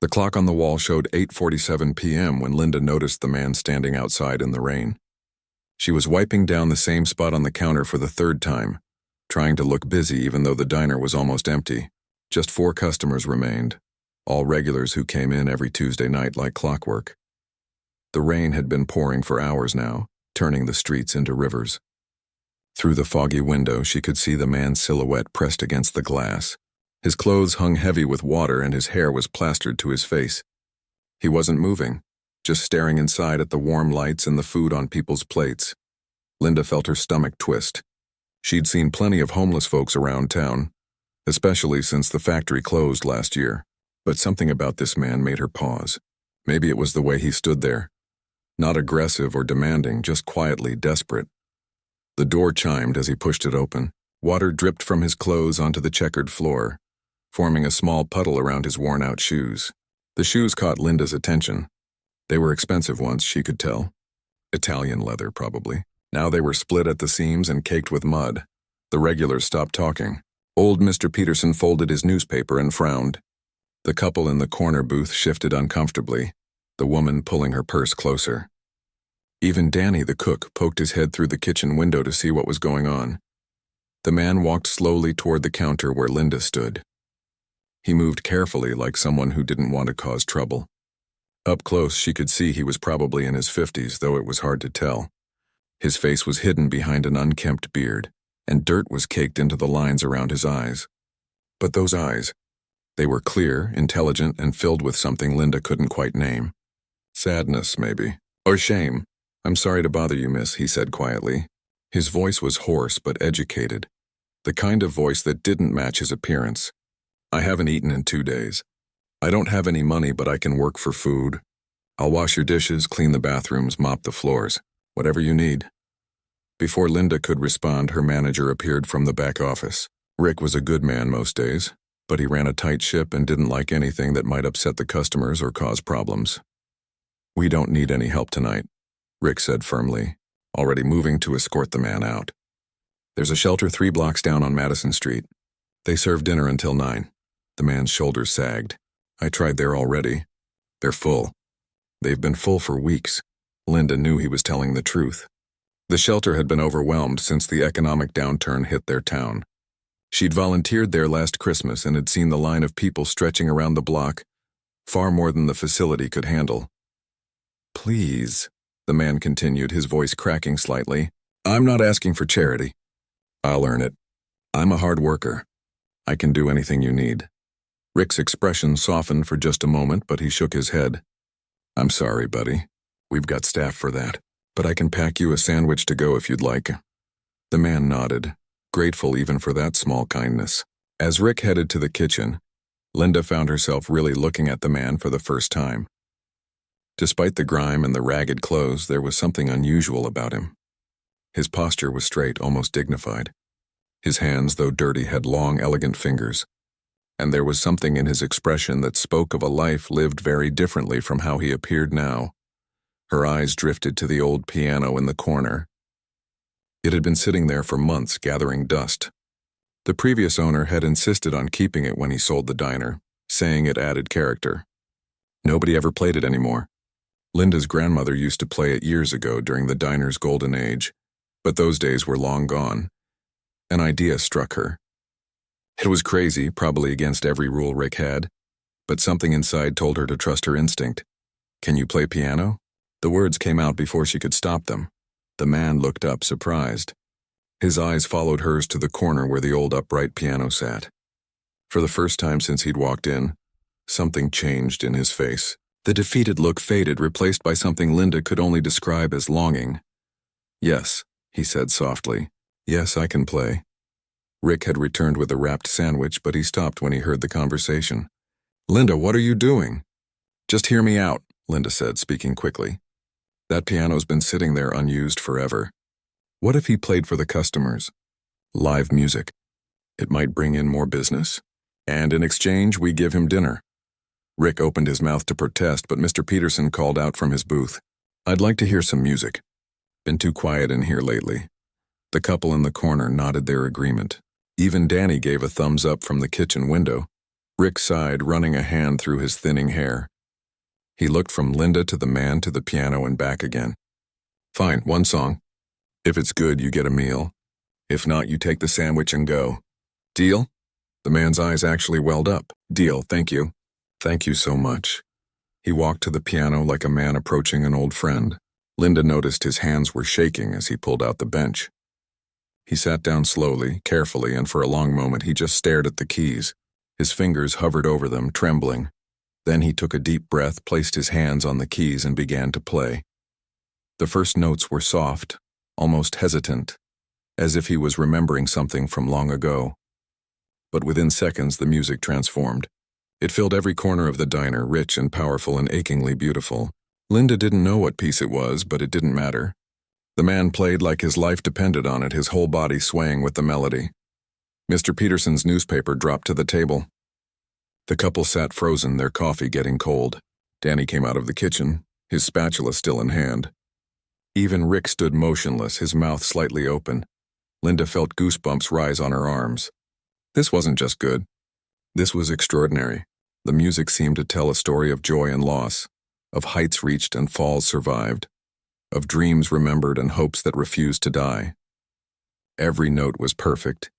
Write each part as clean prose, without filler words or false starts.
The clock on the wall showed 8:47 p.m. when Linda noticed the man standing outside in the rain. She was wiping down the same spot on the counter for the third time, trying to look busy even though the diner was almost empty. Just 4 customers remained, all regulars who came in every Tuesday night like clockwork. The rain had been pouring for hours now, turning the streets into rivers. Through the foggy window, she could see the man's silhouette pressed against the glass. His clothes hung heavy with water and his hair was plastered to his face. He wasn't moving, just staring inside at the warm lights and the food on people's plates. Linda felt her stomach twist. She'd seen plenty of homeless folks around town, especially since the factory closed last year. But something about this man made her pause. Maybe it was the way he stood there. Not aggressive or demanding, just quietly desperate. The door chimed as he pushed it open. Water dripped from his clothes onto the checkered floor, forming a small puddle around his worn-out shoes. The shoes caught Linda's attention. They were expensive ones, she could tell. Italian leather, probably. Now they were split at the seams and caked with mud. The regulars stopped talking. Old Mr. Peterson folded his newspaper and frowned. The couple in the corner booth shifted uncomfortably, the woman pulling her purse closer. Even Danny, the cook, poked his head through the kitchen window to see what was going on. The man walked slowly toward the counter where Linda stood. He moved carefully like someone who didn't want to cause trouble. Up close, she could see he was probably in his 50s, though it was hard to tell. His face was hidden behind an unkempt beard, and dirt was caked into the lines around his eyes. But those eyes, they were clear, intelligent, and filled with something Linda couldn't quite name. Sadness, maybe. Or shame. "I'm sorry to bother you, miss," he said quietly. His voice was hoarse but educated, the kind of voice that didn't match his appearance. "I haven't eaten in 2 days. I don't have any money, but I can work for food. I'll wash your dishes, clean the bathrooms, mop the floors. Whatever you need." Before Linda could respond, her manager appeared from the back office. Rick was a good man most days, but he ran a tight ship and didn't like anything that might upset the customers or cause problems. "We don't need any help tonight," Rick said firmly, already moving to escort the man out. "There's a shelter 3 blocks down on Madison Street. They serve dinner until 9. The man's shoulders sagged. "I tried there already. They're full. They've been full for weeks." Linda knew he was telling the truth. The shelter had been overwhelmed since the economic downturn hit their town. She'd volunteered there last Christmas and had seen the line of people stretching around the block, far more than the facility could handle. "Please," the man continued, his voice cracking slightly, "I'm not asking for charity. I'll earn it. I'm a hard worker. I can do anything you need." Rick's expression softened for just a moment, but he shook his head. "I'm sorry, buddy. We've got staff for that, but I can pack you a sandwich to go if you'd like." The man nodded, grateful even for that small kindness. As Rick headed to the kitchen, Linda found herself really looking at the man for the first time. Despite the grime and the ragged clothes, there was something unusual about him. His posture was straight, almost dignified. His hands, though dirty, had long, elegant fingers, and there was something in his expression that spoke of a life lived very differently from how he appeared now. Her eyes drifted to the old piano in the corner. It had been sitting there for months, gathering dust. The previous owner had insisted on keeping it when he sold the diner, saying it added character. Nobody ever played it anymore. Linda's grandmother used to play it years ago during the diner's golden age, but those days were long gone. An idea struck her. It was crazy, probably against every rule Rick had, but something inside told her to trust her instinct. "Can you play piano?" The words came out before she could stop them. The man looked up, surprised. His eyes followed hers to the corner where the old upright piano sat. For the first time since he'd walked in, something changed in his face. The defeated look faded, replaced by something Linda could only describe as longing. "Yes," he said softly. "Yes, I can play." Rick had returned with a wrapped sandwich, but he stopped when he heard the conversation. "Linda, what are you doing?" "Just hear me out," Linda said, speaking quickly. "That piano's been sitting there unused forever. What if he played for the customers? Live music. It might bring in more business. And in exchange, we give him dinner." Rick opened his mouth to protest, but Mr. Peterson called out from his booth, "I'd like to hear some music. Been too quiet in here lately." The couple in the corner nodded their agreement. Even Danny gave a thumbs up from the kitchen window. Rick sighed, running a hand through his thinning hair. He looked from Linda to the man to the piano and back again. Fine, one song. If it's good, you get a meal. If not, you take the sandwich and go. Deal? The man's eyes actually welled up. Deal, thank you. Thank you so much. He walked to the piano like a man approaching an old friend. Linda noticed his hands were shaking as he pulled out the bench. He sat down slowly, carefully, and for a long moment he just stared at the keys. His fingers hovered over them, trembling. Then he took a deep breath, placed his hands on the keys, and began to play. The first notes were soft, almost hesitant, as if he was remembering something from long ago. But within seconds the music transformed. It filled every corner of the diner, rich and powerful and achingly beautiful. Linda didn't know what piece it was, but it didn't matter. The man played like his life depended on it, his whole body swaying with the melody. Mr. Peterson's newspaper dropped to the table. The couple sat frozen, their coffee getting cold. Danny came out of the kitchen, his spatula still in hand. Even Rick stood motionless, his mouth slightly open. Linda felt goosebumps rise on her arms. This wasn't just good. This was extraordinary. The music seemed to tell a story of joy and loss, of heights reached and falls survived, of dreams remembered and hopes that refused to die. Every note was perfect,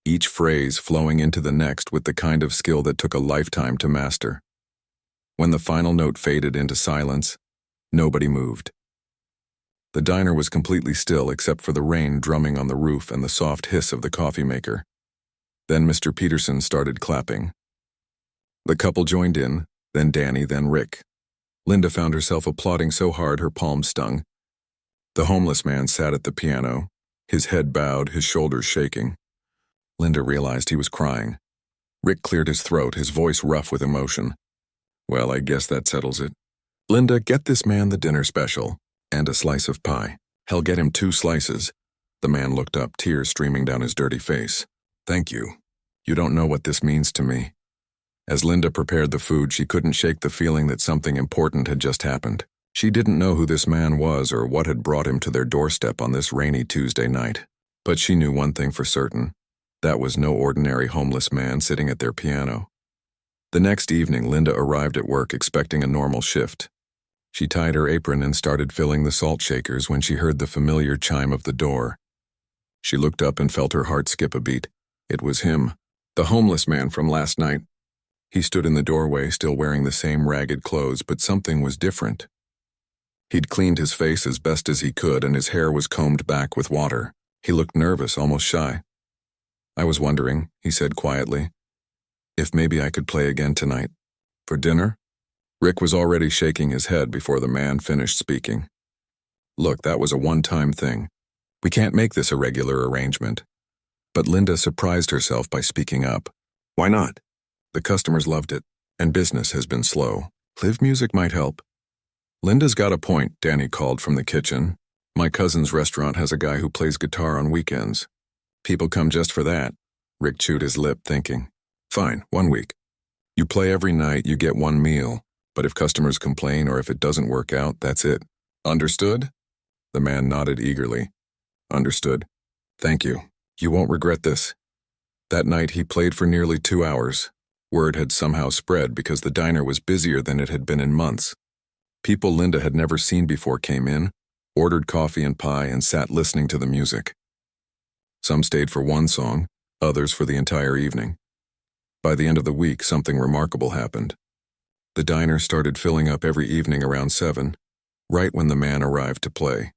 each phrase flowing into the next with the kind of skill that took a lifetime to master. When the final note faded into silence, nobody moved. The diner was completely still except for the rain drumming on the roof and the soft hiss of the coffee maker. Then Mr. Peterson started clapping. The couple joined in, then Danny, then Rick. Linda found herself applauding so hard her palms stung. The homeless man sat at the piano, his head bowed, his shoulders shaking. Linda realized he was crying. Rick cleared his throat, his voice rough with emotion. Well, I guess that settles it. Linda, get this man the dinner special, and a slice of pie. Hell, get him 2 slices. The man looked up, tears streaming down his dirty face. Thank you. You don't know what this means to me. As Linda prepared the food, she couldn't shake the feeling that something important had just happened. She didn't know who this man was or what had brought him to their doorstep on this rainy Tuesday night. But she knew one thing for certain. That was no ordinary homeless man sitting at their piano. The next evening, Linda arrived at work expecting a normal shift. She tied her apron and started filling the salt shakers when she heard the familiar chime of the door. She looked up and felt her heart skip a beat. It was him, the homeless man from last night. He stood in the doorway, still wearing the same ragged clothes, but something was different. He'd cleaned his face as best as he could, and his hair was combed back with water. He looked nervous, almost shy. I was wondering, he said quietly, if maybe I could play again tonight. For dinner? Rick was already shaking his head before the man finished speaking. Look, that was a one-time thing. We can't make this a regular arrangement. But Linda surprised herself by speaking up. Why not? The customers loved it, and business has been slow. Live music might help. Linda's got a point, Danny called from the kitchen. My cousin's restaurant has a guy who plays guitar on weekends. People come just for that. Rick chewed his lip, thinking. Fine, 1 week. You play every night, you get 1 meal. But if customers complain or if it doesn't work out, that's it. Understood? The man nodded eagerly. Understood. Thank you. You won't regret this. That night he played for nearly 2 hours. Word had somehow spread because the diner was busier than it had been in months. People Linda had never seen before came in, ordered coffee and pie, and sat listening to the music. Some stayed for 1 song, others for the entire evening. By the end of the week, something remarkable happened. The diner started filling up every evening around 7, right when the man arrived to play.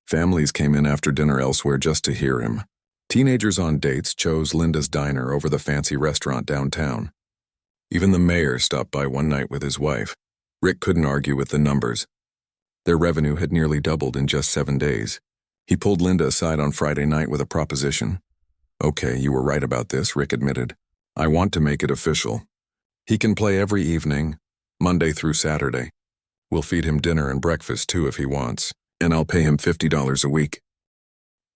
Families came in after dinner elsewhere just to hear him. Teenagers on dates chose Linda's diner over the fancy restaurant downtown. Even the mayor stopped by one night with his wife. Rick couldn't argue with the numbers. Their revenue had nearly doubled in just 7 days. He pulled Linda aside on Friday night with a proposition. Okay, you were right about this, Rick admitted. I want to make it official. He can play every evening, Monday through Saturday. We'll feed him dinner and breakfast too if he wants, and I'll pay him $50 a week.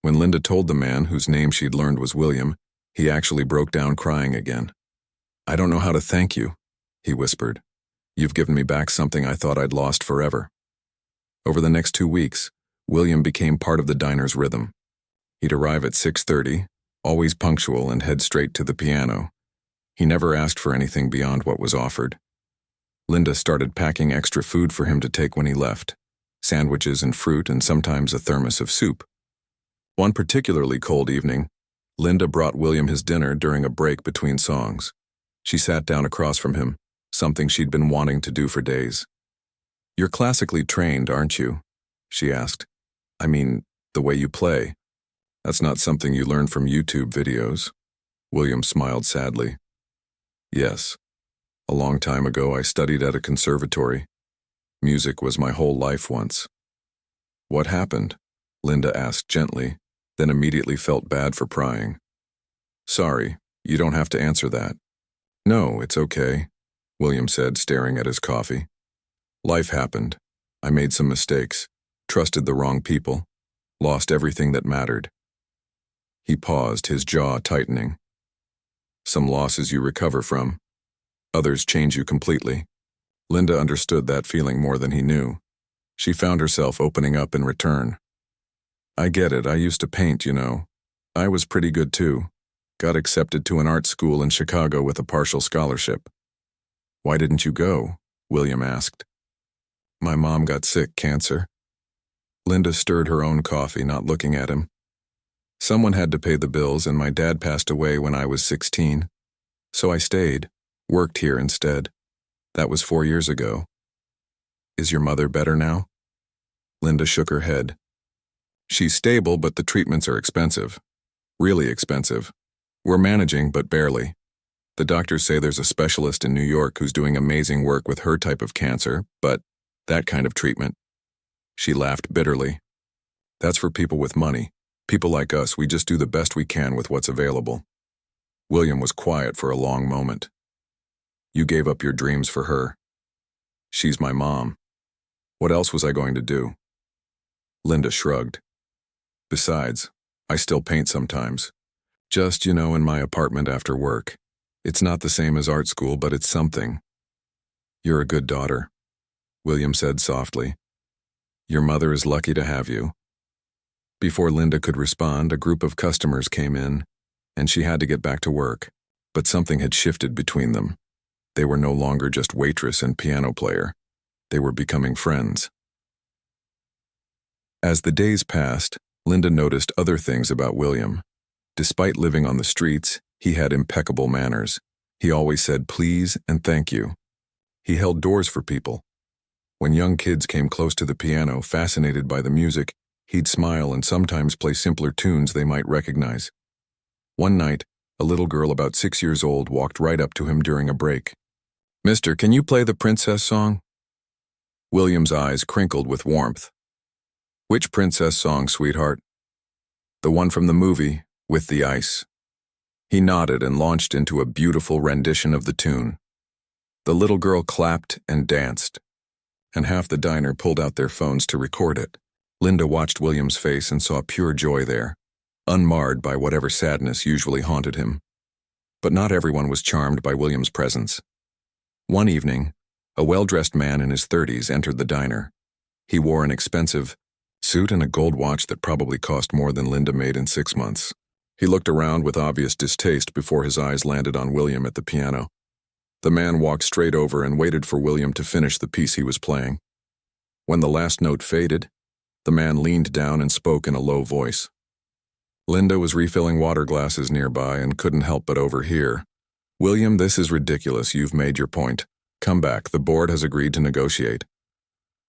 When Linda told the man, whose name she'd learned was William, he actually broke down crying again. I don't know how to thank you, he whispered. You've given me back something I thought I'd lost forever. Over the next 2 weeks, William became part of the diner's rhythm. He'd arrive at 6:30, always punctual, and head straight to the piano. He never asked for anything beyond what was offered. Linda started packing extra food for him to take when he left, sandwiches and fruit and sometimes a thermos of soup. One particularly cold evening, Linda brought William his dinner during a break between songs. She sat down across from him, something she'd been wanting to do for days. "You're classically trained, aren't you?" she asked. "I mean, the way you play. That's not something you learn from YouTube videos." William smiled sadly. "Yes. A long time ago I studied at a conservatory. Music was my whole life once." "What happened?" Linda asked gently, then immediately felt bad for prying. "Sorry, you don't have to answer that." "No, it's okay," William said, staring at his coffee. "Life happened. I made some mistakes, trusted the wrong people, lost everything that mattered." He paused, his jaw tightening. "Some losses you recover from. Others change you completely." Linda understood that feeling more than he knew. She found herself opening up in return. "I get it. I used to paint, you know. I was pretty good too. Got accepted to an art school in Chicago with a partial scholarship." "Why didn't you go?" William asked. "My mom got sick, cancer." Linda stirred her own coffee, not looking at him. "Someone had to pay the bills, and my dad passed away when I was 16. So I stayed, worked here instead. That was 4 years ago." "Is your mother better now?" Linda shook her head. "She's stable, but the treatments are expensive. Really expensive. We're managing, but barely. The doctors say there's a specialist in New York who's doing amazing work with her type of cancer, but that kind of treatment." She laughed bitterly. "That's for people with money. People like us, we just do the best we can with what's available." William was quiet for a long moment. "You gave up your dreams for her." "She's my mom. What else was I going to do?" Linda shrugged. "Besides, I still paint sometimes. Just, in my apartment after work. It's not the same as art school, but it's something." "You're a good daughter," William said softly. "Your mother is lucky to have you." Before Linda could respond, a group of customers came in, and she had to get back to work. But something had shifted between them. They were no longer just waitress and piano player. They were becoming friends. As the days passed, Linda noticed other things about William. Despite living on the streets, he had impeccable manners. He always said please and thank you. He held doors for people. When young kids came close to the piano, fascinated by the music, he'd smile and sometimes play simpler tunes they might recognize. One night, a little girl about 6 years old walked right up to him during a break. "Mister, can you play the princess song?" William's eyes crinkled with warmth. "Which princess song, sweetheart?" "The one from the movie, With the Ice." He nodded and launched into a beautiful rendition of the tune. The little girl clapped and danced, and half the diner pulled out their phones to record it. Linda watched William's face and saw pure joy there, unmarred by whatever sadness usually haunted him. But not everyone was charmed by William's presence. One evening, a well-dressed man in his 30s entered the diner. He wore an expensive suit and a gold watch that probably cost more than Linda made in 6 months. He looked around with obvious distaste before his eyes landed on William at the piano. The man walked straight over and waited for William to finish the piece he was playing. When the last note faded, the man leaned down and spoke in a low voice. Linda was refilling water glasses nearby and couldn't help but overhear. "William, this is ridiculous. You've made your point. Come back. The board has agreed to negotiate."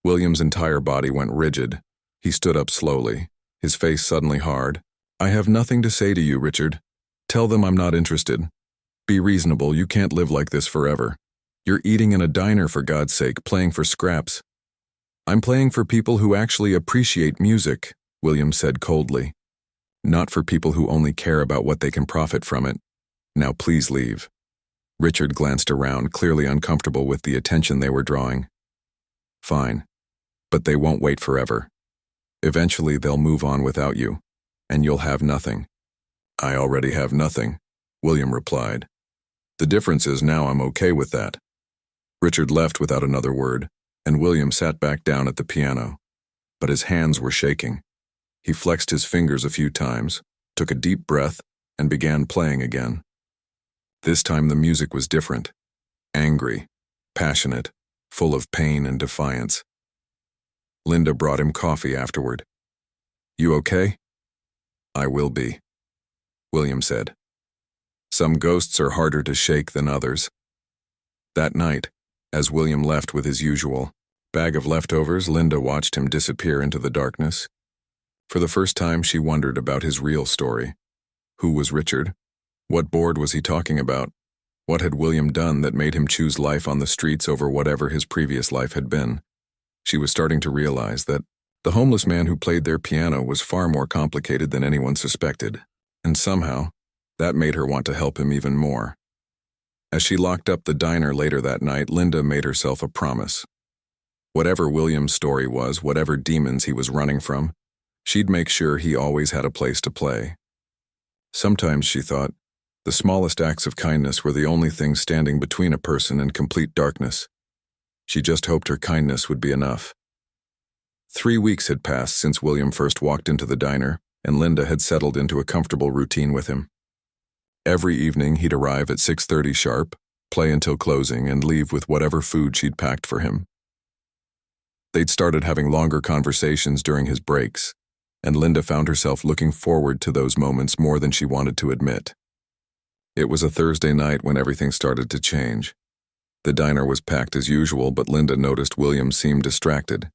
William's entire body went rigid. He stood up slowly, his face suddenly hard. "I have nothing to say to you, Richard. Tell them I'm not interested. Be reasonable. You can't live like this forever. You're eating in a diner, for God's sake, playing for scraps." "I'm playing for people who actually appreciate music," William said coldly. "Not for people who only care about what they can profit from it. Now please leave." Richard glanced around, clearly uncomfortable with the attention they were drawing. "Fine. But they won't wait forever. Eventually they'll move on without you, and you'll have nothing." "I already have nothing," William replied. "The difference is now I'm okay with that." Richard left without another word, and William sat back down at the piano. But his hands were shaking. He flexed his fingers a few times, took a deep breath, and began playing again. This time the music was different. Angry, passionate, full of pain and defiance. Linda brought him coffee afterward. "You okay?" "I will be," William said. Some ghosts are harder to shake than others. That night, as William left with his usual bag of leftovers, Linda watched him disappear into the darkness. For the first time, she wondered about his real story. Who was Richard? What board was he talking about? What had William done that made him choose life on the streets over whatever his previous life had been? She was starting to realize that the homeless man who played their piano was far more complicated than anyone suspected, and somehow, that made her want to help him even more. As she locked up the diner later that night, Linda made herself a promise. Whatever William's story was, whatever demons he was running from, she'd make sure he always had a place to play. Sometimes, she thought, the smallest acts of kindness were the only things standing between a person and complete darkness. She just hoped her kindness would be enough. 3 weeks had passed since William first walked into the diner, and Linda had settled into a comfortable routine with him. Every evening he'd arrive at 6:30 sharp, play until closing, and leave with whatever food she'd packed for him. They'd started having longer conversations during his breaks, and Linda found herself looking forward to those moments more than she wanted to admit. It was a Thursday night when everything started to change. The diner was packed as usual, but Linda noticed William seemed distracted.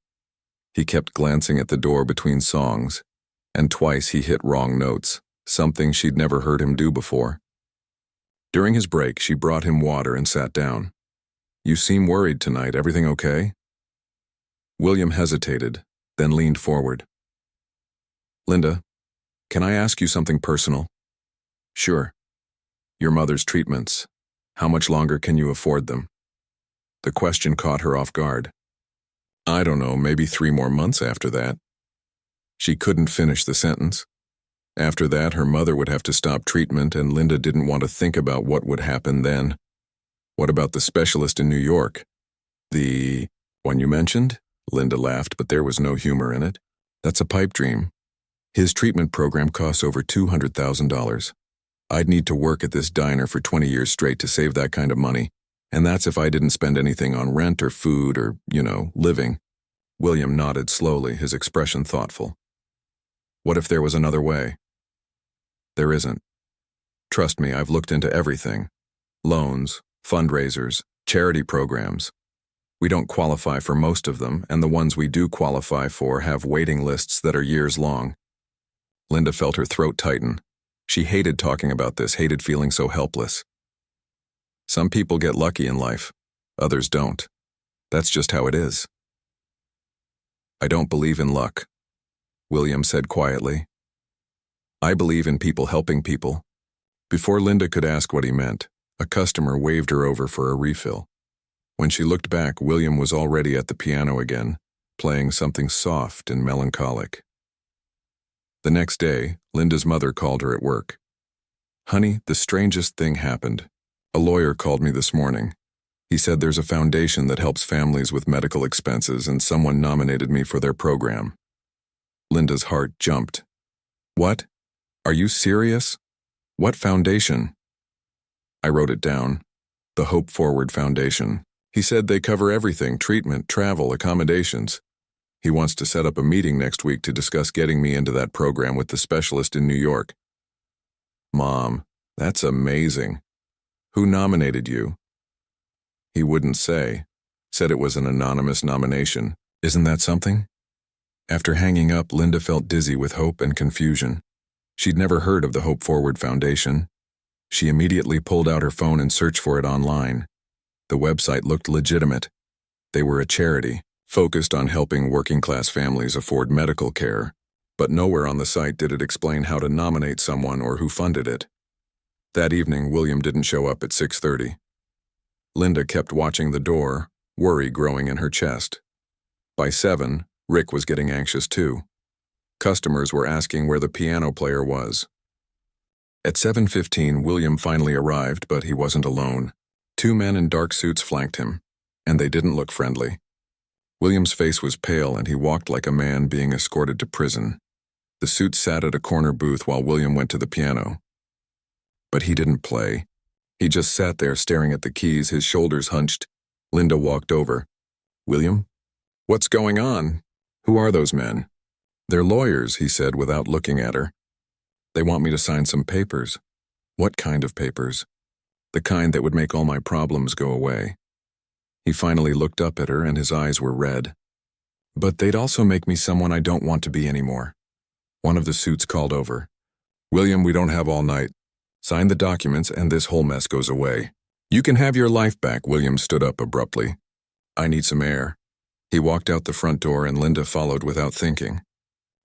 He kept glancing at the door between songs, and twice he hit wrong notes, something she'd never heard him do before. During his break, she brought him water and sat down. "You seem worried tonight. Everything okay?" William hesitated, then leaned forward. "Linda, can I ask you something personal?" "Sure." "Your mother's treatments. How much longer can you afford them?" The question caught her off guard. "I don't know, maybe 3 more months after that." She couldn't finish the sentence. After that, her mother would have to stop treatment, and Linda didn't want to think about what would happen then. "What about the specialist in New York?" "The one you mentioned?" Linda laughed, but there was no humor in it. "That's a pipe dream. His treatment program costs over $200,000. I'd need to work at this diner for 20 years straight to save that kind of money, and that's if I didn't spend anything on rent or food or, living." William nodded slowly, his expression thoughtful. "What if there was another way?" "There isn't. Trust me, I've looked into everything. Loans, fundraisers, charity programs. We don't qualify for most of them, and the ones we do qualify for have waiting lists that are years long." Linda felt her throat tighten. She hated talking about this, hated feeling so helpless. "Some people get lucky in life. Others don't. That's just how it is." "I don't believe in luck," William said quietly. "I believe in people helping people." Before Linda could ask what he meant, a customer waved her over for a refill. When she looked back, William was already at the piano again, playing something soft and melancholic. The next day, Linda's mother called her at work. "Honey, the strangest thing happened. A lawyer called me this morning. He said there's a foundation that helps families with medical expenses, and someone nominated me for their program." Linda's heart jumped. "What? Are you serious? What foundation?" "I wrote it down. The Hope Forward Foundation. He said they cover everything: treatment, travel, accommodations. He wants to set up a meeting next week to discuss getting me into that program with the specialist in New York." "Mom, that's amazing. Who nominated you?" "He wouldn't say. Said it was an anonymous nomination. Isn't that something?" After hanging up, Linda felt dizzy with hope and confusion. She'd never heard of the Hope Forward Foundation. She immediately pulled out her phone and searched for it online. The website looked legitimate. They were a charity, focused on helping working-class families afford medical care, but nowhere on the site did it explain how to nominate someone or who funded it. That evening, William didn't show up at 6:30. Linda kept watching the door, worry growing in her chest. By 7, Rick was getting anxious too. Customers were asking where the piano player was. At 7:15, William finally arrived, but he wasn't alone. 2 men in dark suits flanked him, and they didn't look friendly. William's face was pale, and he walked like a man being escorted to prison. The suits sat at a corner booth while William went to the piano. But he didn't play. He just sat there staring at the keys, his shoulders hunched. Linda walked over. "William? What's going on? Who are those men?" "They're lawyers," he said without looking at her. "They want me to sign some papers." "What kind of papers?" "The kind that would make all my problems go away." He finally looked up at her and his eyes were red. "But they'd also make me someone I don't want to be anymore." One of the suits called over. "William, we don't have all night. Sign the documents and this whole mess goes away." "You can have your life back," William stood up abruptly. "I need some air." He walked out the front door and Linda followed without thinking.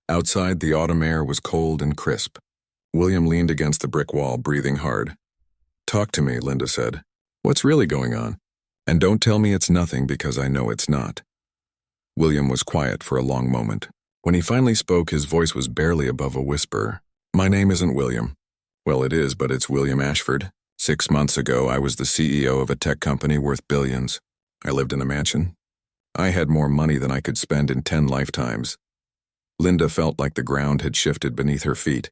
Outside, the autumn air was cold and crisp. William leaned against the brick wall, breathing hard. "Talk to me," Linda said. "What's really going on? And don't tell me it's nothing because I know it's not." William was quiet for a long moment. When he finally spoke, his voice was barely above a whisper. "My name isn't William." "Well, it is, but it's William Ashford. 6 months ago, I was the CEO of a tech company worth billions. I lived in a mansion. I had more money than I could spend in 10 lifetimes. Linda felt like the ground had shifted beneath her feet.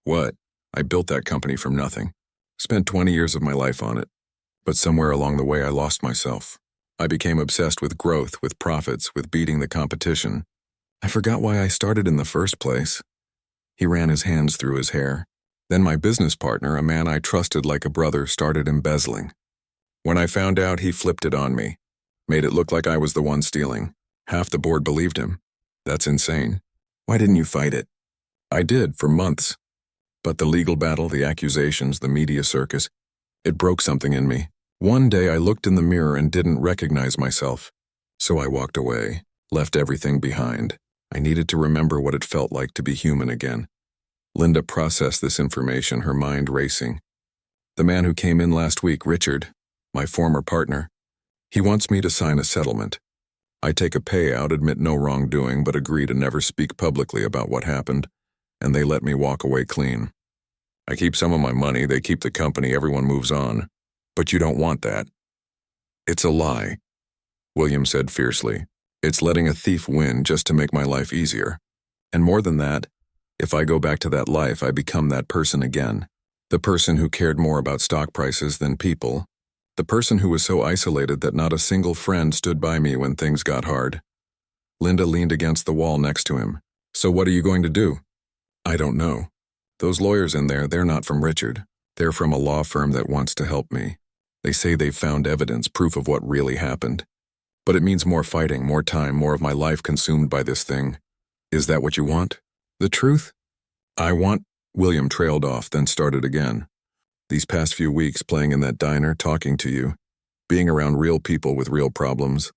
"What? I built that company from nothing. Spent 20 years of my life on it. But somewhere along the way I lost myself. I became obsessed with growth, with profits, with beating the competition. I forgot why I started in the first place." He ran his hands through his hair. "Then my business partner, a man I trusted like a brother, started embezzling. When I found out, he flipped it on me. Made it look like I was the one stealing. Half the board believed him. That's insane. Why didn't you fight it?" "I did, for months. But the legal battle, the accusations, the media circus, it broke something in me. One day I looked in the mirror and didn't recognize myself. So I walked away, left everything behind. I needed to remember what it felt like to be human again." Linda processed this information, her mind racing. "The man who came in last week, Richard, my former partner, he wants me to sign a settlement. I take a payout, admit no wrongdoing, but agree to never speak publicly about what happened, and they let me walk away clean. I keep some of my money, they keep the company, everyone moves on. But you don't want that." "It's a lie," William said fiercely. "It's letting a thief win just to make my life easier. And more than that, if I go back to that life, I become that person again. The person who cared more about stock prices than people. The person who was so isolated that not a single friend stood by me when things got hard." Linda leaned against the wall next to him. "So what are you going to do?" "I don't know. Those lawyers in there, they're not from Richard. They're from a law firm that wants to help me. They say they've found evidence, proof of what really happened. But it means more fighting, more time, more of my life consumed by this thing. Is that what you want? The truth?" "I want—" William trailed off, then started again. "These past few weeks playing in that diner, talking to you, being around real people with real problems.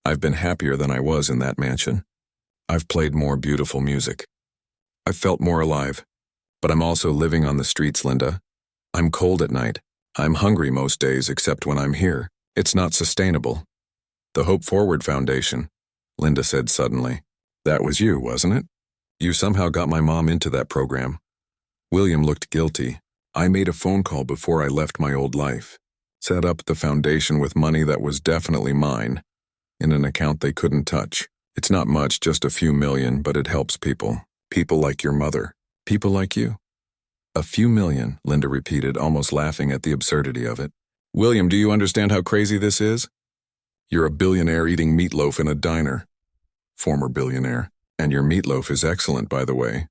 I've been happier than I was in that mansion. I've played more beautiful music. I've felt more alive. But I'm also living on the streets, Linda. I'm cold at night. I'm hungry most days except when I'm here. It's not sustainable." "The Hope Forward Foundation," Linda said suddenly. "That was you, wasn't it? You somehow got my mom into that program." William looked guilty. "I made a phone call before I left my old life. Set up the foundation with money that was definitely mine, in an account they couldn't touch. It's not much, just a few million, but it helps people. People like your mother. People like you." "A few million," Linda repeated, almost laughing at the absurdity of it. "William, do you understand how crazy this is? You're a billionaire eating meatloaf in a diner." "Former billionaire. And your meatloaf is excellent, by the way."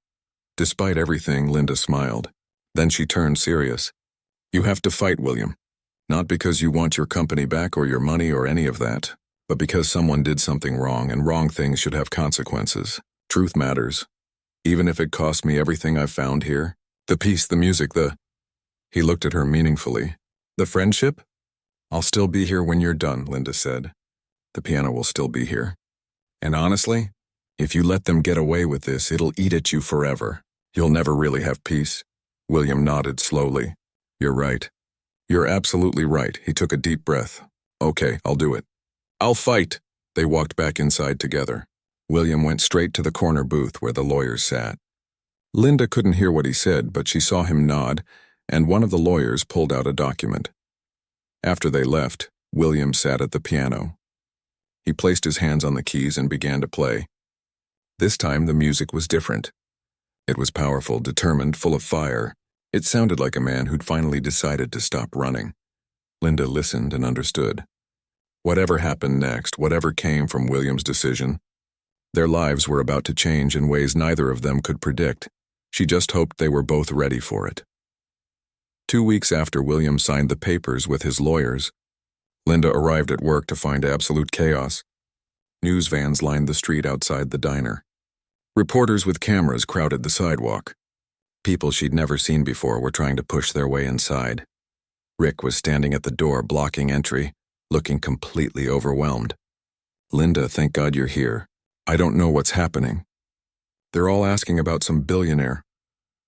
Despite everything, Linda smiled. Then she turned serious. "You have to fight, William. Not because you want your company back or your money or any of that, but because someone did something wrong, and wrong things should have consequences. Truth matters. Even if it costs me everything I've found here. The peace, the music, the—" He looked at her meaningfully. "The friendship? I'll still be here when you're done," Linda said. "The piano will still be here. And honestly, if you let them get away with this, it'll eat at you forever. You'll never really have peace." William nodded slowly. "You're right. You're absolutely right." He took a deep breath. "Okay, I'll do it. I'll fight." They walked back inside together. William went straight to the corner booth where the lawyers sat. Linda couldn't hear what he said, but she saw him nod, and one of the lawyers pulled out a document. After they left, William sat at the piano. He placed his hands on the keys and began to play. This time the music was different. It was powerful, determined, full of fire. It sounded like a man who'd finally decided to stop running. Linda listened and understood. Whatever happened next, whatever came from William's decision, their lives were about to change in ways neither of them could predict. She just hoped they were both ready for it. 2 weeks after William signed the papers with his lawyers, Linda arrived at work to find absolute chaos. News vans lined the street outside the diner. Reporters with cameras crowded the sidewalk. People she'd never seen before were trying to push their way inside. Rick was standing at the door blocking entry, looking completely overwhelmed. "Linda, thank God you're here. I don't know what's happening. They're all asking about some billionaire."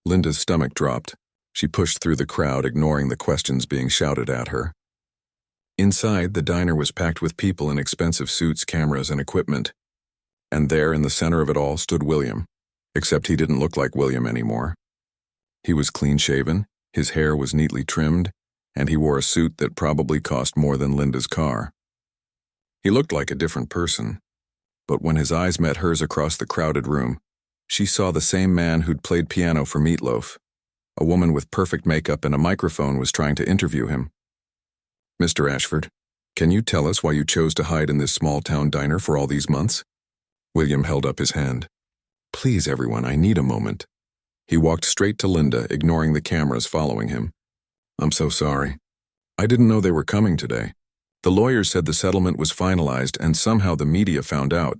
Linda's stomach dropped. She pushed through the crowd, ignoring the questions being shouted at her. Inside, the diner was packed with people in expensive suits, cameras, and equipment. And there, in the center of it all, stood William. Except he didn't look like William anymore. He was clean-shaven, his hair was neatly trimmed, and he wore a suit that probably cost more than Linda's car. He looked like a different person. But when his eyes met hers across the crowded room, she saw the same man who'd played piano for Meatloaf. A woman with perfect makeup and a microphone was trying to interview him. "Mr. Ashford, can you tell us why you chose to hide in this small-town diner for all these months?" William held up his hand. "Please, everyone, I need a moment." He walked straight to Linda, ignoring the cameras following him. "I'm so sorry. I didn't know they were coming today. The lawyers said the settlement was finalized and somehow the media found out."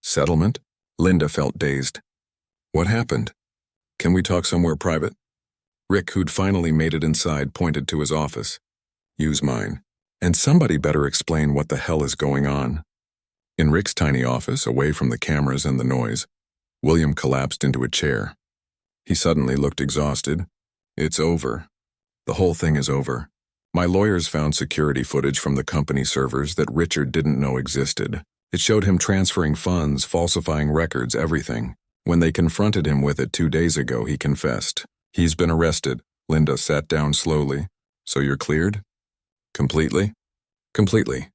"Settlement?" Linda felt dazed. "What happened? Can we talk somewhere private?" Rick, who'd finally made it inside, pointed to his office. "Use mine. And somebody better explain what the hell is going on." In Rick's tiny office, away from the cameras and the noise, William collapsed into a chair. He suddenly looked exhausted. "It's over. The whole thing is over. My lawyers found security footage from the company servers that Richard didn't know existed. It showed him transferring funds, falsifying records, everything. When they confronted him with it 2 days ago, he confessed. He's been arrested." Linda sat down slowly. "So you're cleared?" "Completely?" "Completely.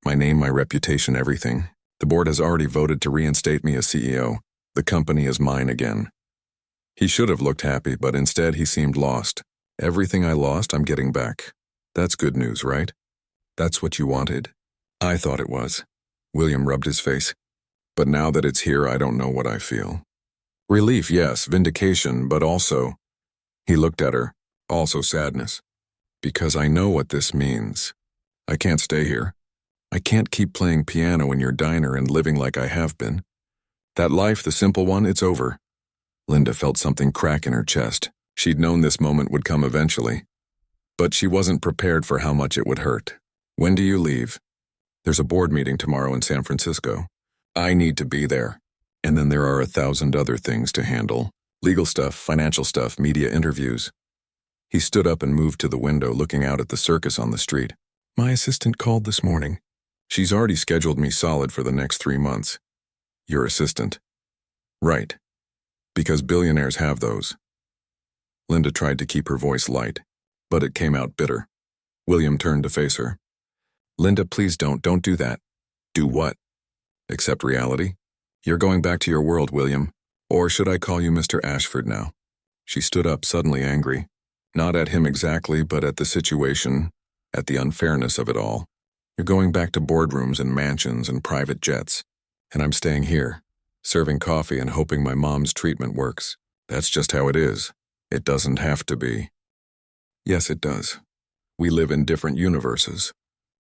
My name, my reputation, everything. The board has already voted to reinstate me as CEO. The company is mine again." He should have looked happy, but instead he seemed lost. "Everything I lost, I'm getting back. That's good news, right?" "That's what you wanted?" "I thought it was." William rubbed his face. "But now that it's here, I don't know what I feel. Relief, yes, vindication, but also..." He looked at her. "Also sadness. Because I know what this means. I can't stay here. I can't keep playing piano in your diner and living like I have been. That life, the simple one, it's over." Linda felt something crack in her chest. She'd known this moment would come eventually. But she wasn't prepared for how much it would hurt. "When do you leave?" "There's a board meeting tomorrow in San Francisco. I need to be there. And then there are 1,000 other things to handle. Legal stuff, financial stuff, media interviews." He stood up and moved to the window, looking out at the circus on the street. "My assistant called this morning. She's already scheduled me solid for the next 3 months." "Your assistant?" "Right. Because billionaires have those." Linda tried to keep her voice light, but it came out bitter. William turned to face her. "Linda, please don't do that." "Do what?" "Accept reality. You're going back to your world, William. Or should I call you Mr. Ashford now?" She stood up, suddenly angry. Not at him exactly, but at the situation, at the unfairness of it all. "You're going back to boardrooms and mansions and private jets. And I'm staying here, serving coffee and hoping my mom's treatment works. That's just how it is. It doesn't have to be." "Yes, it does. We live in different universes.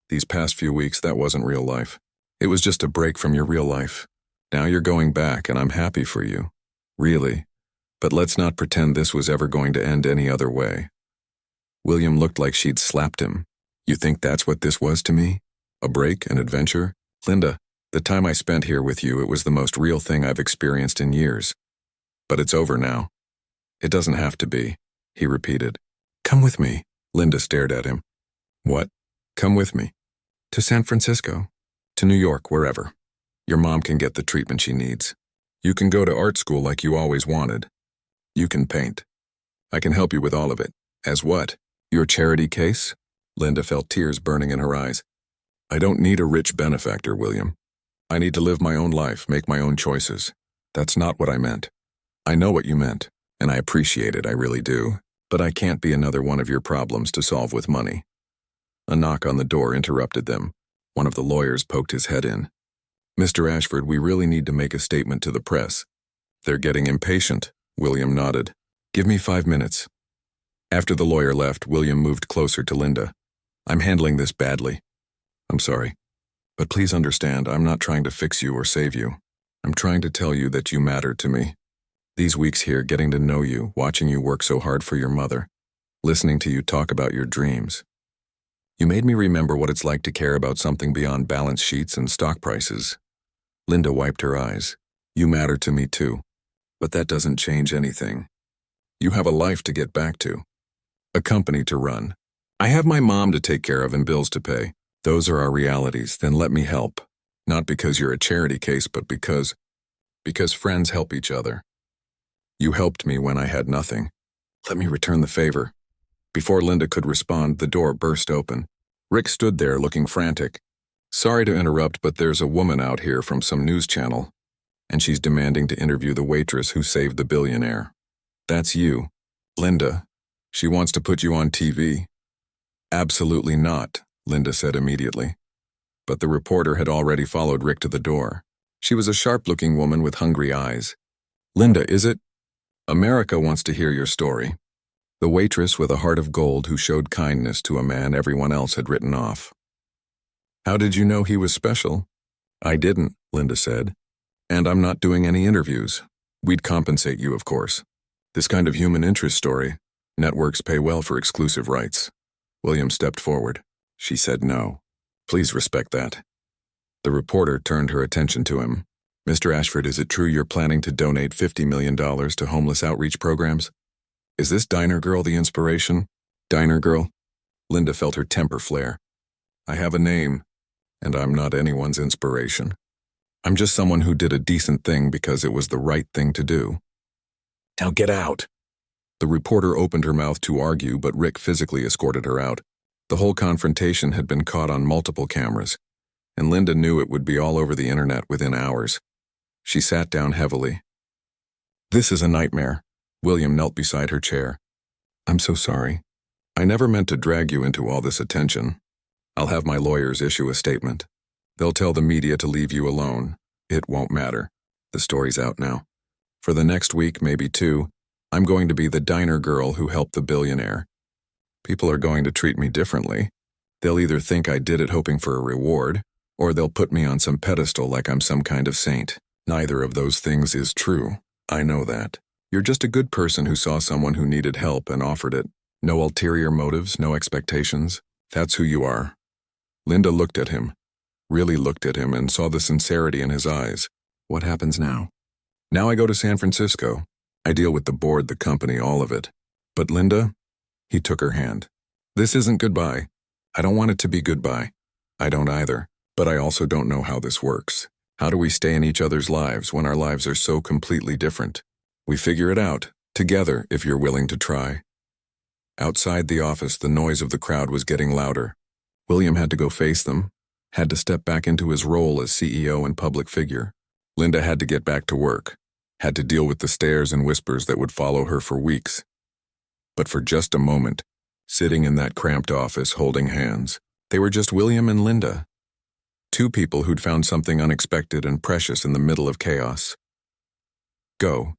These past few weeks, that wasn't real life. It was just a break from your real life. Now you're going back, and I'm happy for you. Really. But let's not pretend this was ever going to end any other way." William looked like she'd slapped him. "You think that's what this was to me? A break, an adventure? Linda, the time I spent here with you, it was the most real thing I've experienced in years. But it's over now." "It doesn't have to be," he repeated. "Come with me." Linda stared at him. "What?" "Come with me. To San Francisco. To New York, wherever. Your mom can get the treatment she needs. You can go to art school like you always wanted. You can paint. I can help you with all of it." "As what? Your charity case?" Linda felt tears burning in her eyes. "I don't need a rich benefactor, William. I need to live my own life, make my own choices. That's not what I meant. I know what you meant, and I appreciate it, I really do. But I can't be another one of your problems to solve with money. A knock on the door interrupted them. One of the lawyers poked his head in. Mr. Ashford, we really need to make a statement to the press. They're getting impatient, William nodded. Give me 5 minutes. After the lawyer left, William moved closer to Linda. I'm handling this badly. I'm sorry. But please understand, I'm not trying to fix you or save you. I'm trying to tell you that you matter to me. These weeks here, getting to know you, watching you work so hard for your mother, listening to you talk about your dreams. You made me remember what it's like to care about something beyond balance sheets and stock prices. Linda wiped her eyes. You matter to me too. But that doesn't change anything. You have a life to get back to. A company to run. I have my mom to take care of and bills to pay. Those are our realities, then let me help. Not because you're a charity case, but because friends help each other. You helped me when I had nothing. Let me return the favor. Before Linda could respond, the door burst open. Rick stood there looking frantic. Sorry to interrupt, but there's a woman out here from some news channel, and she's demanding to interview the waitress who saved the billionaire. That's you. Linda. She wants to put you on TV. Absolutely not, Linda said immediately. But the reporter had already followed Rick to the door. She was a sharp-looking woman with hungry eyes. Linda, is it? America wants to hear your story. The waitress with a heart of gold who showed kindness to a man everyone else had written off. How did you know he was special? I didn't, Linda said. And I'm not doing any interviews. We'd compensate you, of course. This kind of human interest story, networks pay well for exclusive rights. William stepped forward. She said no. Please respect that. The reporter turned her attention to him. Mr. Ashford, is it true you're planning to donate $50 million to homeless outreach programs? Is this diner girl the inspiration? Diner girl? Linda felt her temper flare. I have a name, and I'm not anyone's inspiration. I'm just someone who did a decent thing because it was the right thing to do. Now get out. The reporter opened her mouth to argue, but Rick physically escorted her out. The whole confrontation had been caught on multiple cameras, and Linda knew it would be all over the internet within hours. She sat down heavily. This is a nightmare. William knelt beside her chair. I'm so sorry. I never meant to drag you into all this attention. I'll have my lawyers issue a statement. They'll tell the media to leave you alone. It won't matter. The story's out now. For the next week, maybe 2, I'm going to be the diner girl who helped the billionaire. People are going to treat me differently. They'll either think I did it hoping for a reward, or they'll put me on some pedestal like I'm some kind of saint. Neither of those things is true. I know that. You're just a good person who saw someone who needed help and offered it. No ulterior motives, no expectations. That's who you are. Linda looked at him, really looked at him, and saw the sincerity in his eyes. What happens now? Now I go to San Francisco. I deal with the board, the company, all of it. But Linda? He took her hand. This isn't goodbye. I don't want it to be goodbye. I don't either. But I also don't know how this works. How do we stay in each other's lives when our lives are so completely different? We figure it out, together, if you're willing to try. Outside the office, the noise of the crowd was getting louder. William had to go face them, had to step back into his role as CEO and public figure. Linda had to get back to work, had to deal with the stares and whispers that would follow her for weeks. But for just a moment, sitting in that cramped office holding hands, they were just William and Linda. 2 people who'd found something unexpected and precious in the middle of chaos. Go,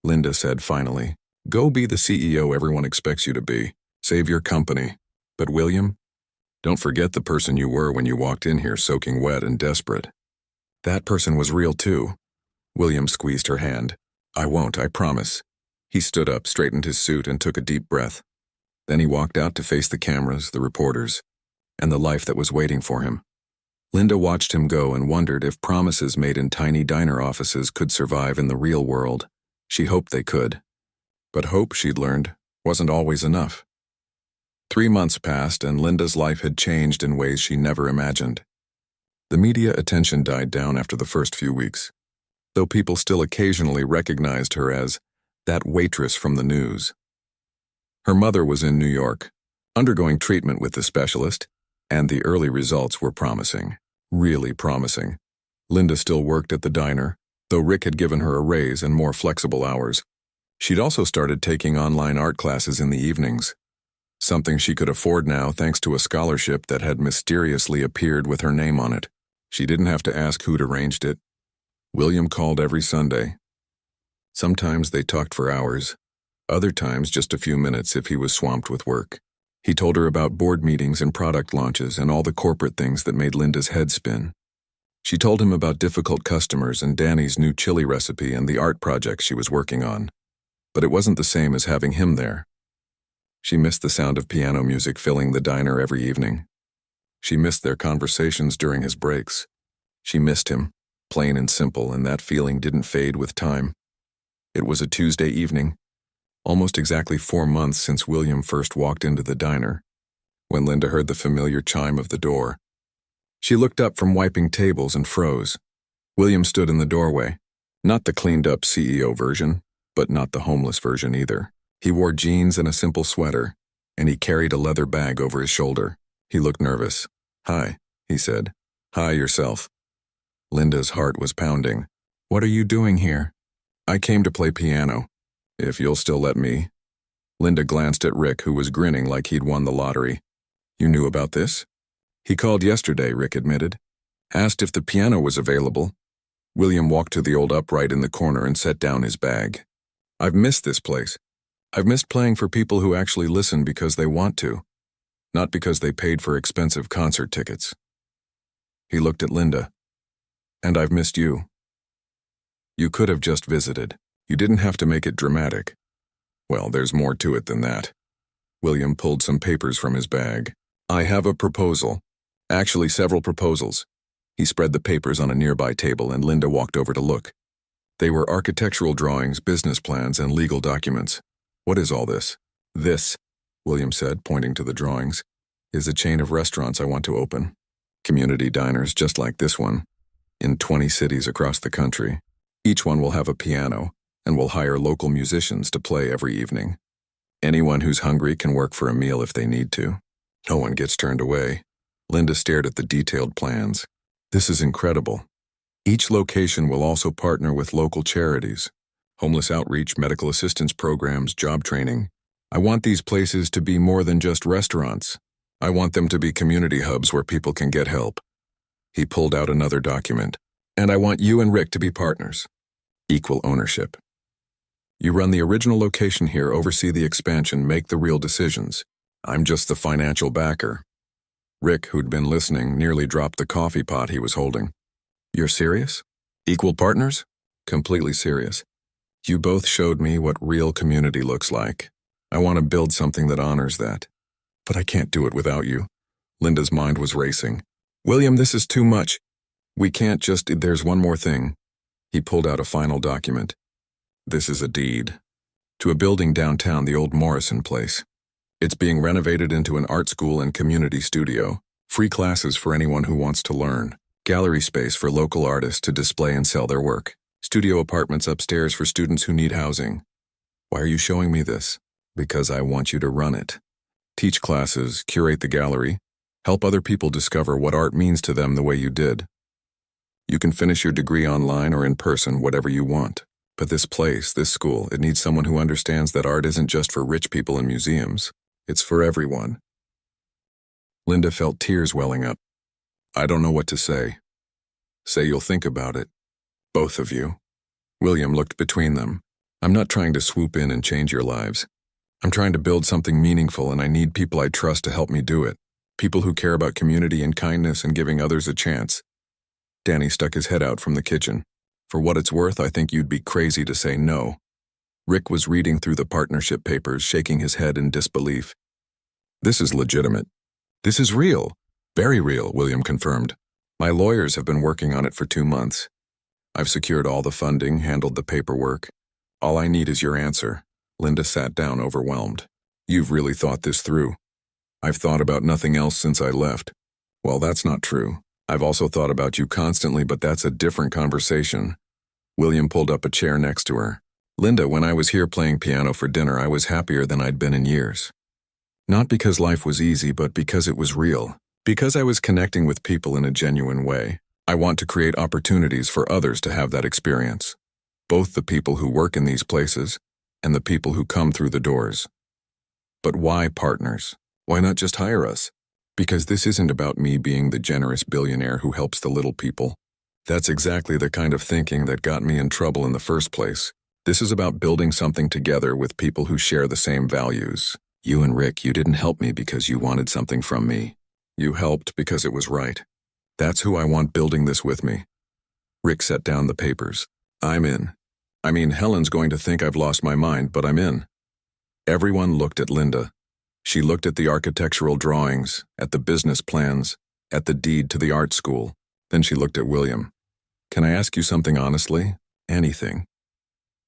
Linda said finally. Go be the CEO everyone expects you to be. Save your company. But William, don't forget the person you were when you walked in here soaking wet and desperate. That person was real too. William squeezed her hand. I won't, I promise. He stood up, straightened his suit, and took a deep breath. Then he walked out to face the cameras, the reporters, and the life that was waiting for him. Linda watched him go and wondered if promises made in tiny diner offices could survive in the real world. She hoped they could. But hope, she'd learned, wasn't always enough. 3 months passed, and Linda's life had changed in ways she never imagined. The media attention died down after the first few weeks, though people still occasionally recognized her as that waitress from the news. Her mother was in New York, undergoing treatment with the specialist, and the early results were promising, really promising. Linda still worked at the diner, though Rick had given her a raise and more flexible hours. She'd also started taking online art classes in the evenings, something she could afford now thanks to a scholarship that had mysteriously appeared with her name on it. She didn't have to ask who'd arranged it. William called every Sunday. Sometimes they talked for hours, other times just a few minutes if he was swamped with work. He told her about board meetings and product launches and all the corporate things that made Linda's head spin. She told him about difficult customers and Danny's new chili recipe and the art project she was working on. But it wasn't the same as having him there. She missed the sound of piano music filling the diner every evening. She missed their conversations during his breaks. She missed him, plain and simple, and that feeling didn't fade with time. It was a Tuesday evening, almost exactly 4 months since William first walked into the diner, when Linda heard the familiar chime of the door. She looked up from wiping tables and froze. William stood in the doorway, not the cleaned-up CEO version, but not the homeless version either. He wore jeans and a simple sweater, and he carried a leather bag over his shoulder. He looked nervous. "Hi," he said. "Hi yourself." Linda's heart was pounding. "What are you doing here?" "I came to play piano, if you'll still let me." Linda glanced at Rick, who was grinning like he'd won the lottery. "You knew about this?" "He called yesterday," Rick admitted. "Asked if the piano was available." William walked to the old upright in the corner and set down his bag. "I've missed this place. I've missed playing for people who actually listen because they want to, not because they paid for expensive concert tickets." He looked at Linda. "And I've missed you. You could have just visited. You didn't have to make it dramatic." "Well, there's more to it than that." William pulled some papers from his bag. "I have a proposal. Actually, several proposals." He spread the papers on a nearby table and Linda walked over to look. They were architectural drawings, business plans, and legal documents. "What is all this?" "This," William said, pointing to the drawings, "is a chain of restaurants I want to open. Community diners just like this one, in 20 cities across the country. Each one will have a piano, and will hire local musicians to play every evening. Anyone who's hungry can work for a meal if they need to. No one gets turned away." Linda stared at the detailed plans. "This is incredible. Each location will also partner with local charities, homeless outreach, medical assistance programs, job training. I want these places to be more than just restaurants. I want them to be community hubs where people can get help." He pulled out another document. "And I want you and Rick to be partners. Equal ownership. You run the original location here, oversee the expansion, make the real decisions. I'm just the financial backer." Rick, who'd been listening, nearly dropped the coffee pot he was holding. "You're serious? Equal partners?" "Completely serious. You both showed me what real community looks like. I want to build something that honors that. But I can't do it without you." Linda's mind was racing. "William, this is too much. We can't just... There's one more thing." He pulled out a final document. "This is a deed to a building downtown, the old Morrison place. It's being renovated into an art school and community studio. Free classes for anyone who wants to learn. Gallery space for local artists to display and sell their work. Studio apartments upstairs for students who need housing. Why are you showing me this? Because I want you to run it. Teach classes, curate the gallery, help other people discover what art means to them the way you did. You can finish your degree online or in person, whatever you want. But this place, this school, it needs someone who understands that art isn't just for rich people in museums. It's for everyone." Linda felt tears welling up. "I don't know what to say." "Say you'll think about it. Both of you." William looked between them. "I'm not trying to swoop in and change your lives. I'm trying to build something meaningful, and I need people I trust to help me do it. People who care about community and kindness and giving others a chance." Danny stuck his head out from the kitchen. "For what it's worth, I think you'd be crazy to say no." Rick was reading through the partnership papers, shaking his head in disbelief. "This is legitimate. This is real. Very real," William confirmed. "My lawyers have been working on it for 2 months. I've secured all the funding, handled the paperwork. All I need is your answer." Linda sat down, overwhelmed. "You've really thought this through." "I've thought about nothing else since I left." "Well, that's not true. I've also thought about you constantly, but that's a different conversation." William pulled up a chair next to her. "Linda, when I was here playing piano for dinner, I was happier than I'd been in years. Not because life was easy, but because it was real. Because I was connecting with people in a genuine way. I want to create opportunities for others to have that experience. Both the people who work in these places and the people who come through the doors. But why partners? Why not just hire us? Because this isn't about me being the generous billionaire who helps the little people. That's exactly the kind of thinking that got me in trouble in the first place. This is about building something together with people who share the same values. You and Rick, you didn't help me because you wanted something from me. You helped because it was right. That's who I want building this with me. Rick set down the papers. I'm in. I mean, Helen's going to think I've lost my mind, but I'm in. Everyone looked at Linda. She looked at the architectural drawings, at the business plans, at the deed to the art school. Then she looked at William. Can I ask you something honestly? Anything.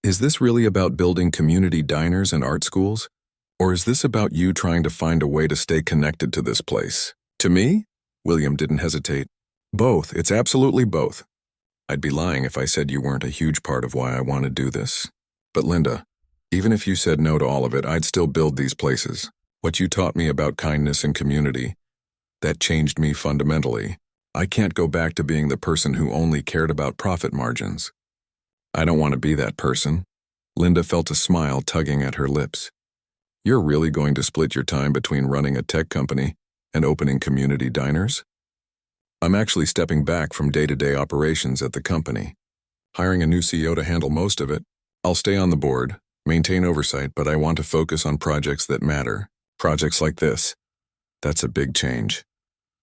Is this really about building community diners and art schools? Or is this about you trying to find a way to stay connected to this place? To me? William didn't hesitate. Both. It's absolutely both. I'd be lying if I said you weren't a huge part of why I want to do this. But Linda, even if you said no to all of it, I'd still build these places. What you taught me about kindness and community, that changed me fundamentally. I can't go back to being the person who only cared about profit margins. I don't want to be that person. Linda felt a smile tugging at her lips. You're really going to split your time between running a tech company and opening community diners? I'm actually stepping back from day-to-day operations at the company, hiring a new CEO to handle most of it. I'll stay on the board, maintain oversight, but I want to focus on projects that matter. Projects like this. That's a big change.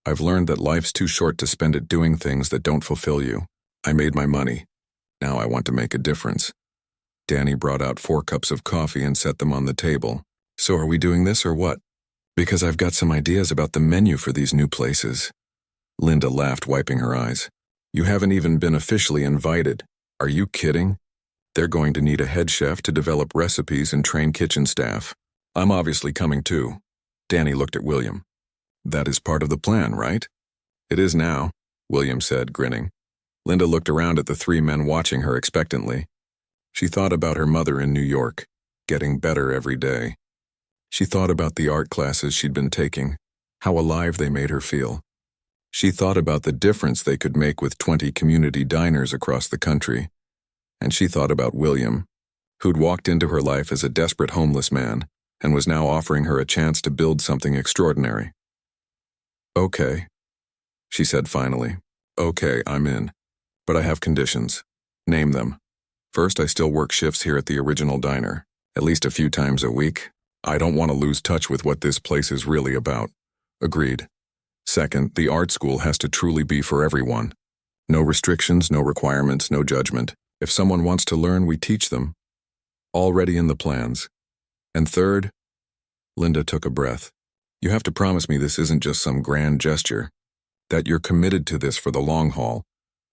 I've learned that life's too short to spend it doing things that don't fulfill you. I made my money. Now I want to make a difference. Danny brought out 4 cups of coffee and set them on the table. So are we doing this or what? Because I've got some ideas about the menu for these new places. Linda laughed, wiping her eyes. You haven't even been officially invited. Are you kidding? They're going to need a head chef to develop recipes and train kitchen staff. I'm obviously coming too. Danny looked at William. That is part of the plan, right? It is now, William said, grinning. Linda looked around at the 3 men watching her expectantly. She thought about her mother in New York, getting better every day. She thought about the art classes she'd been taking, how alive they made her feel. She thought about the difference they could make with 20 community diners across the country. And she thought about William, who'd walked into her life as a desperate homeless man and was now offering her a chance to build something extraordinary. Okay, she said finally. Okay, I'm in. But I have conditions. Name them. First, I still work shifts here at the original diner, at least a few times a week. I don't want to lose touch with what this place is really about. Agreed. Second, the art school has to truly be for everyone. No restrictions, no requirements, no judgment. If someone wants to learn, we teach them. Already in the plans. And third, Linda took a breath. You have to promise me this isn't just some grand gesture, that you're committed to this for the long haul,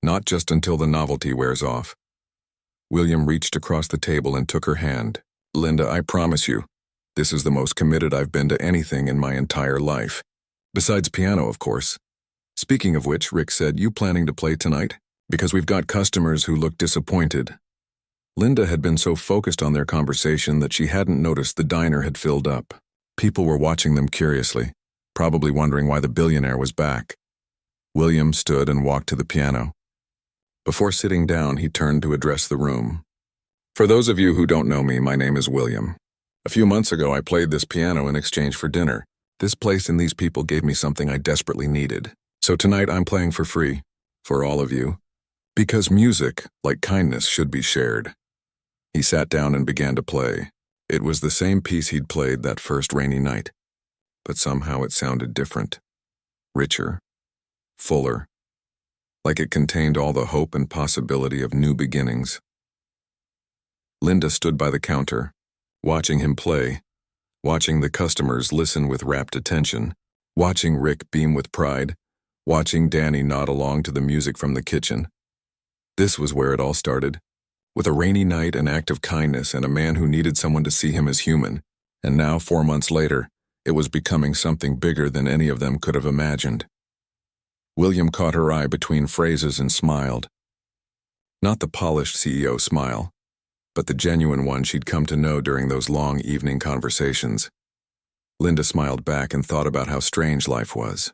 not just until the novelty wears off. William reached across the table and took her hand. Linda, I promise you, this is the most committed I've been to anything in my entire life. Besides piano, of course. Speaking of which, Rick said, you planning to play tonight? Because we've got customers who look disappointed. Linda had been so focused on their conversation that she hadn't noticed the diner had filled up. People were watching them curiously, probably wondering why the billionaire was back. William stood and walked to the piano. Before sitting down, he turned to address the room. For those of you who don't know me, my name is William. A few months ago, I played this piano in exchange for dinner. This place and these people gave me something I desperately needed. So tonight I'm playing for free, for all of you. Because music, like kindness, should be shared. He sat down and began to play. It was the same piece he'd played that first rainy night, but somehow it sounded different, richer, fuller, like it contained all the hope and possibility of new beginnings. Linda stood by the counter, watching him play, watching the customers listen with rapt attention, watching Rick beam with pride, watching Danny nod along to the music from the kitchen. This was where it all started. With a rainy night, an act of kindness, and a man who needed someone to see him as human. And now, 4 months later, it was becoming something bigger than any of them could have imagined. William caught her eye between phrases and smiled. Not the polished CEO smile, but the genuine one she'd come to know during those long evening conversations. Linda smiled back and thought about how strange life was.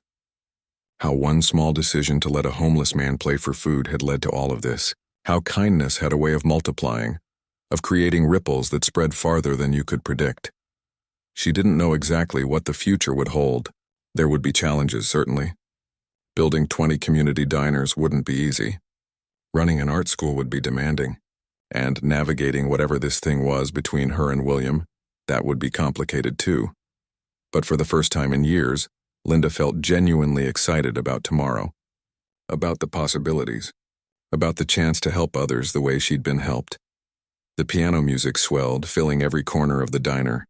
How one small decision to let a homeless man play for food had led to all of this. How kindness had a way of multiplying, of creating ripples that spread farther than you could predict. She didn't know exactly what the future would hold. There would be challenges, certainly. Building 20 community diners wouldn't be easy. Running an art school would be demanding. And navigating whatever this thing was between her and William, that would be complicated too. But for the first time in years, Linda felt genuinely excited about tomorrow. About the possibilities. About the chance to help others the way she'd been helped. The piano music swelled, filling every corner of the diner.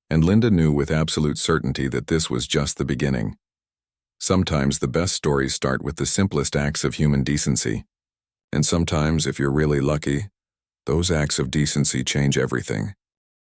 And Linda knew with absolute certainty that this was just the beginning. Sometimes the best stories start with the simplest acts of human decency. And sometimes, if you're really lucky, those acts of decency change everything.